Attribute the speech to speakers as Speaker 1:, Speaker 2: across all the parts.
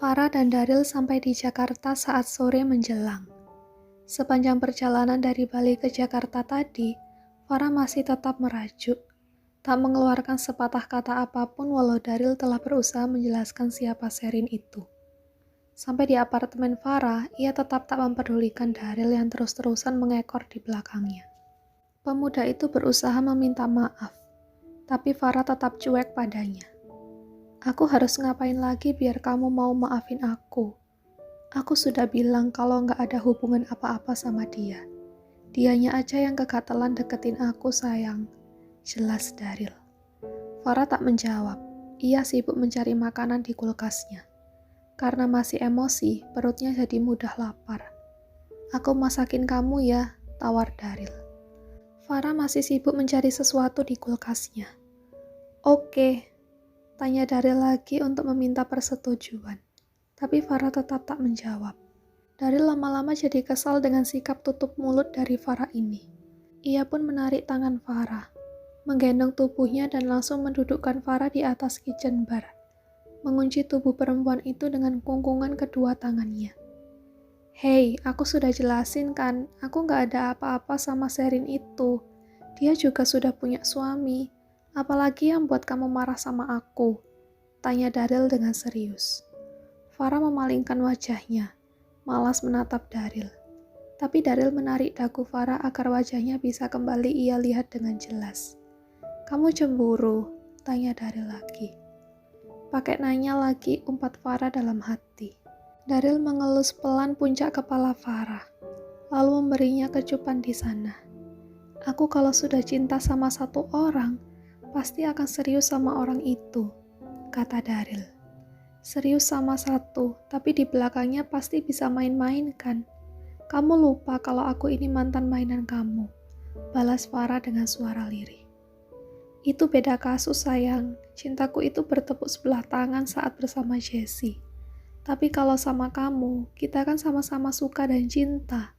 Speaker 1: Farah dan Daryl sampai di Jakarta saat sore menjelang. Sepanjang perjalanan dari Bali ke Jakarta tadi, Farah masih tetap merajuk, tak mengeluarkan sepatah kata apapun walau Daryl telah berusaha menjelaskan siapa Sherin itu. Sampai di apartemen Farah, ia tetap tak mempedulikan Daryl yang terus-terusan mengekor di belakangnya. Pemuda itu berusaha meminta maaf, tapi Farah tetap cuek padanya. Aku harus ngapain lagi biar kamu mau maafin aku? Aku sudah bilang kalau nggak ada hubungan apa-apa sama dia. Dianya aja yang kegatelan deketin aku, sayang. Jelas Daryl. Farah tak menjawab. Ia sibuk mencari makanan di kulkasnya. Karena masih emosi, perutnya jadi mudah lapar. Aku masakin kamu ya, tawar Daryl. Farah masih sibuk mencari sesuatu di kulkasnya. Oke. Tanya Daryl lagi untuk meminta persetujuan. Tapi Farah tetap tak menjawab. Daryl lama-lama jadi kesal dengan sikap tutup mulut dari Farah ini. Ia pun menarik tangan Farah, menggendong tubuhnya dan langsung mendudukkan Farah di atas kitchen bar. Mengunci tubuh perempuan itu dengan kungkungan kedua tangannya. Hei, aku sudah jelasin kan, aku gak ada apa-apa sama Sherin itu. Dia juga sudah punya suami. Apalagi yang buat kamu marah sama aku? Tanya Daryl dengan serius. Farah memalingkan wajahnya, malas menatap Daryl. Tapi Daryl menarik dagu Farah agar wajahnya bisa kembali ia lihat dengan jelas. Kamu cemburu? Tanya Daryl lagi. Pakai nanya lagi, umpat Farah dalam hati. Daryl mengelus pelan puncak kepala Farah, lalu memberinya kecupan di sana. Aku kalau sudah cinta sama satu orang, pasti akan serius sama orang itu, kata Daryl. Serius sama satu, tapi di belakangnya pasti bisa main-main kan? Kamu lupa kalau aku ini mantan mainan kamu, balas Farah dengan suara lirih. Itu beda kasus sayang, cintaku itu bertepuk sebelah tangan saat bersama Jessie. Tapi kalau sama kamu, kita kan sama-sama suka dan cinta.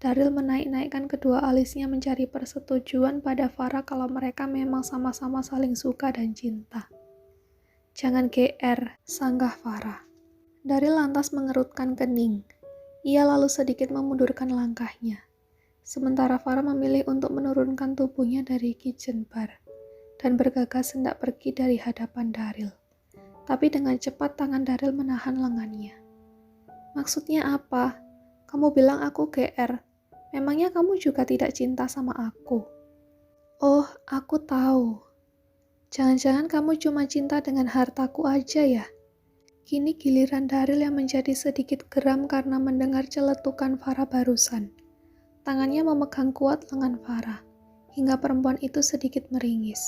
Speaker 1: Daryl menaik-naikkan kedua alisnya mencari persetujuan pada Farah kalau mereka memang sama-sama saling suka dan cinta. Jangan GR, sanggah Farah. Daryl lantas mengerutkan kening. Ia lalu sedikit memundurkan langkahnya. Sementara Farah memilih untuk menurunkan tubuhnya dari kitchen bar dan bergegas hendak pergi dari hadapan Daryl. Tapi dengan cepat tangan Daryl menahan lengannya. Maksudnya apa? Kamu bilang aku GR. Memangnya kamu juga tidak cinta sama aku? Oh, aku tahu. Jangan-jangan kamu cuma cinta dengan hartaku aja ya? Kini giliran Daryl yang menjadi sedikit geram karena mendengar celetukan Farah barusan. Tangannya memegang kuat lengan Farah, hingga perempuan itu sedikit meringis.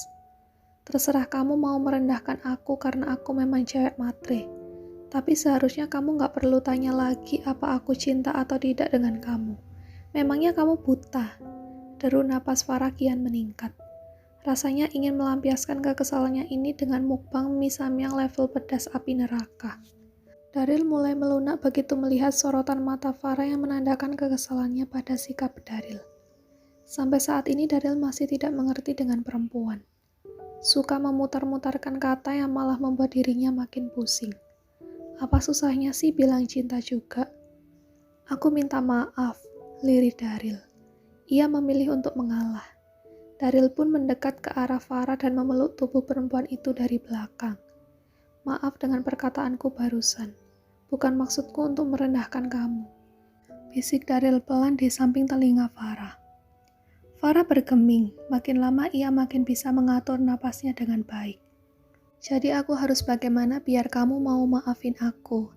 Speaker 1: Terserah kamu mau merendahkan aku karena aku memang cewek matre. Tapi seharusnya kamu gak perlu tanya lagi apa aku cinta atau tidak dengan kamu. Memangnya kamu buta? Deru napas Farah kian meningkat. Rasanya ingin melampiaskan kekesalannya ini dengan mukbang mie samyang level pedas api neraka. Daryl mulai melunak begitu melihat sorotan mata Farah yang menandakan kekesalannya pada sikap Daryl. Sampai saat ini Daryl masih tidak mengerti dengan perempuan. Suka memutar-mutarkan kata yang malah membuat dirinya makin pusing. Apa susahnya sih bilang cinta juga? Aku minta maaf, lirih Daryl. Ia memilih untuk mengalah. Daryl pun mendekat ke arah Farah dan memeluk tubuh perempuan itu dari belakang. Maaf dengan perkataanku barusan. Bukan maksudku untuk merendahkan kamu. Bisik Daryl pelan di samping telinga Farah. Farah bergeming, makin lama ia makin bisa mengatur napasnya dengan baik. Jadi aku harus bagaimana biar kamu mau maafin aku?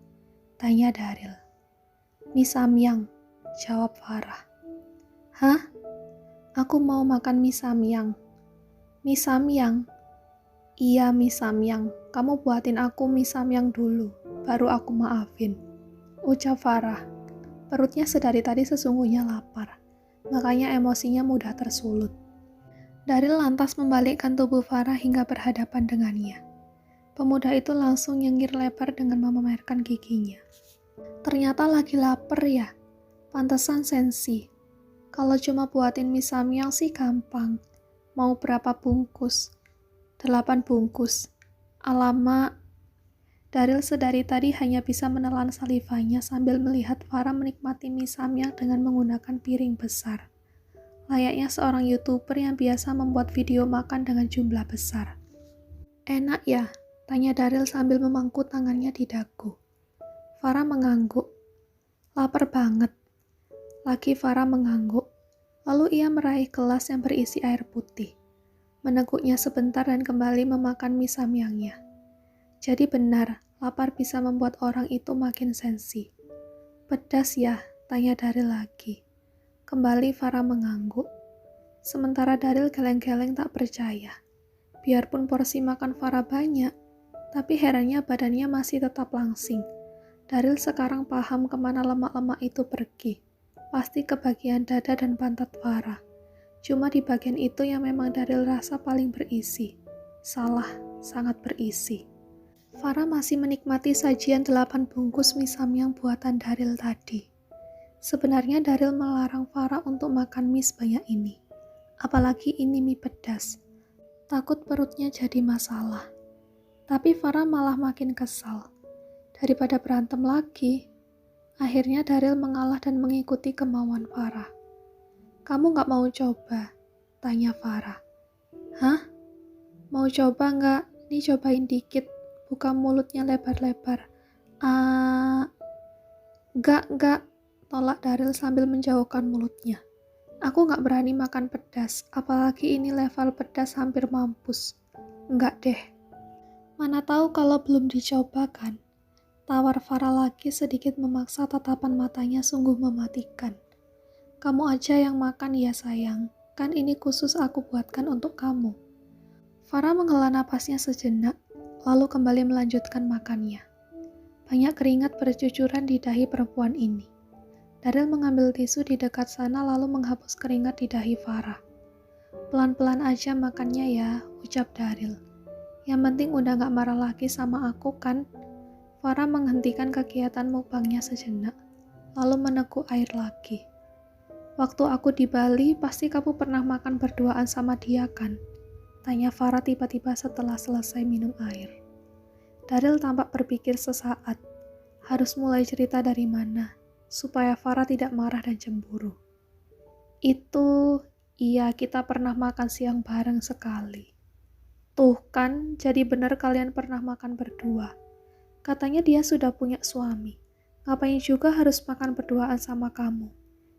Speaker 1: Tanya Daryl. Mie samyang, jawab Farah. Hah? Aku mau makan mie samyang. Mie samyang? Iya, mie samyang. Kamu buatin aku mie samyang dulu, baru aku maafin. ucap Farah. Perutnya sedari tadi sesungguhnya lapar, makanya emosinya mudah tersulut. Daryl lantas membalikkan tubuh Farah hingga berhadapan dengannya. Pemuda itu langsung nyengir lebar dengan memamerkan giginya. Ternyata lagi lapar ya, pantesan sensi. Kalau cuma buatin mie samyang sih gampang. Mau berapa bungkus? 8 bungkus. Alamak. Daryl sedari tadi hanya bisa menelan salivanya sambil melihat Farah menikmati mie samyang dengan menggunakan piring besar. Layaknya seorang YouTuber yang biasa membuat video makan dengan jumlah besar. Enak ya? Tanya Daryl sambil memangku tangannya di dagu. Farah mengangguk. Lapar banget. Lagi Farah mengangguk. Lalu ia meraih gelas yang berisi air putih. Meneguknya sebentar dan kembali memakan mie samyangnya. Jadi benar, lapar bisa membuat orang itu makin sensi. Pedas ya? Tanya Daryl lagi. Kembali Farah mengangguk. Sementara Daryl geleng-geleng tak percaya. Biarpun porsi makan Farah banyak, tapi herannya badannya masih tetap langsing. Daryl sekarang paham kemana lemak-lemak itu pergi. Pasti ke bagian dada dan pantat Farah. Cuma di bagian itu yang memang Daryl rasa paling berisi. Salah, sangat berisi. Farah masih menikmati sajian 8 bungkus mie samyang buatan Daryl tadi. Sebenarnya Daryl melarang Farah untuk makan mie sebanyak ini. Apalagi ini mie pedas. Takut perutnya jadi masalah. Tapi Farah malah makin kesal. Daripada berantem lagi, akhirnya Daryl mengalah dan mengikuti kemauan Farah. Kamu gak mau coba? Tanya Farah. Hah? Mau coba gak? Nih cobain dikit. Buka mulutnya lebar-lebar. Gak. Tolak Daryl sambil menjauhkan mulutnya. Aku gak berani makan pedas, apalagi ini level pedas hampir mampus. Enggak deh. Mana tahu kalau belum dicoba kan? Tawar Farah lagi sedikit memaksa tatapan matanya sungguh mematikan. Kamu aja yang makan ya sayang, kan ini khusus aku buatkan untuk kamu. Farah menghela napasnya sejenak, lalu kembali melanjutkan makannya. Banyak keringat bercucuran di dahi perempuan ini. Daryl mengambil tisu di dekat sana lalu menghapus keringat di dahi Farah. Pelan-pelan aja makannya ya, ucap Daryl. Yang penting udah gak marah lagi sama aku kan? Farah menghentikan kegiatan mukbangnya sejenak, lalu meneguk air lagi. Waktu aku di Bali, pasti kamu pernah makan berduaan sama dia kan? Tanya Farah tiba-tiba setelah selesai minum air. Daryl tampak berpikir sesaat, harus mulai cerita dari mana, supaya Farah tidak marah dan cemburu. Iya kita pernah makan siang bareng sekali. Tuh kan, jadi benar kalian pernah makan berdua. Katanya dia sudah punya suami. Ngapain juga harus makan berduaan sama kamu?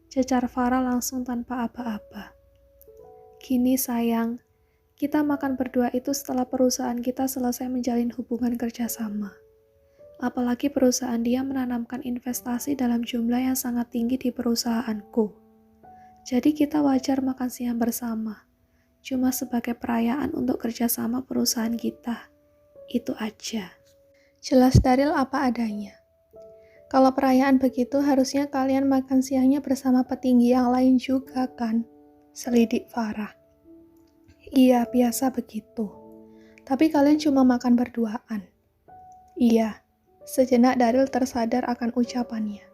Speaker 1: Cecar Farah langsung tanpa aba-aba. Gini sayang, kita makan berdua itu setelah perusahaan kita selesai menjalin hubungan kerjasama. Apalagi perusahaan dia menanamkan investasi dalam jumlah yang sangat tinggi di perusahaanku. Jadi kita wajar makan siang bersama. Cuma sebagai perayaan untuk kerjasama perusahaan kita. Itu aja. Jelas Daryl apa adanya. Kalau perayaan begitu harusnya kalian makan siangnya bersama petinggi yang lain juga kan? Selidik Farah. Iya, biasa begitu. Tapi kalian cuma makan berduaan. Iya. Sejenak Daryl tersadar akan ucapannya.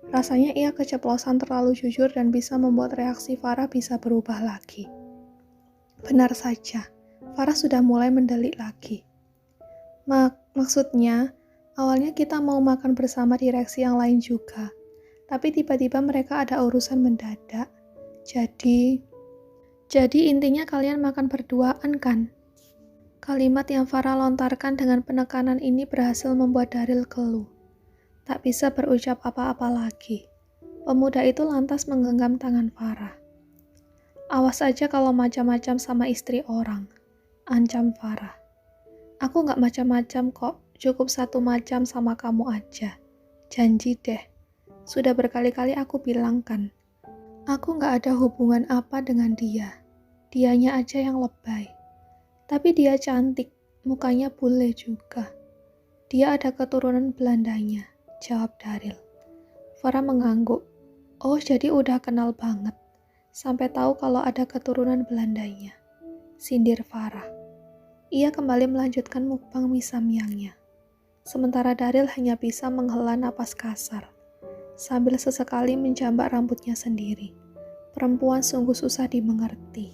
Speaker 1: Rasanya ia keceplosan terlalu jujur dan bisa membuat reaksi Farah bisa berubah lagi. Benar saja, Farah sudah mulai mendelik lagi. Maksudnya, awalnya kita mau makan bersama direksi yang lain juga. Tapi tiba-tiba mereka ada urusan mendadak. Jadi intinya kalian makan berduaan kan? Kalimat yang Farah lontarkan dengan penekanan ini berhasil membuat Daryl keluh. Tak bisa berucap apa-apa lagi. Pemuda itu lantas menggenggam tangan Farah. Awas aja kalau macam-macam sama istri orang, ancam Farah. Aku gak macam-macam kok, cukup satu macam sama kamu aja. Janji deh. Sudah berkali-kali aku bilang kan. Aku gak ada hubungan apa dengan dia. Dianya aja yang lebay. Tapi dia cantik, mukanya bule juga. Dia ada keturunan Belandanya, jawab Daryl. Farah mengangguk. Oh, jadi udah kenal banget. Sampai tahu kalau ada keturunan Belandanya. Sindir Farah. Ia kembali melanjutkan mukbang mie samyangnya. Sementara Daryl hanya bisa menghela napas kasar, sambil sesekali menjambak rambutnya sendiri. Perempuan sungguh susah dimengerti.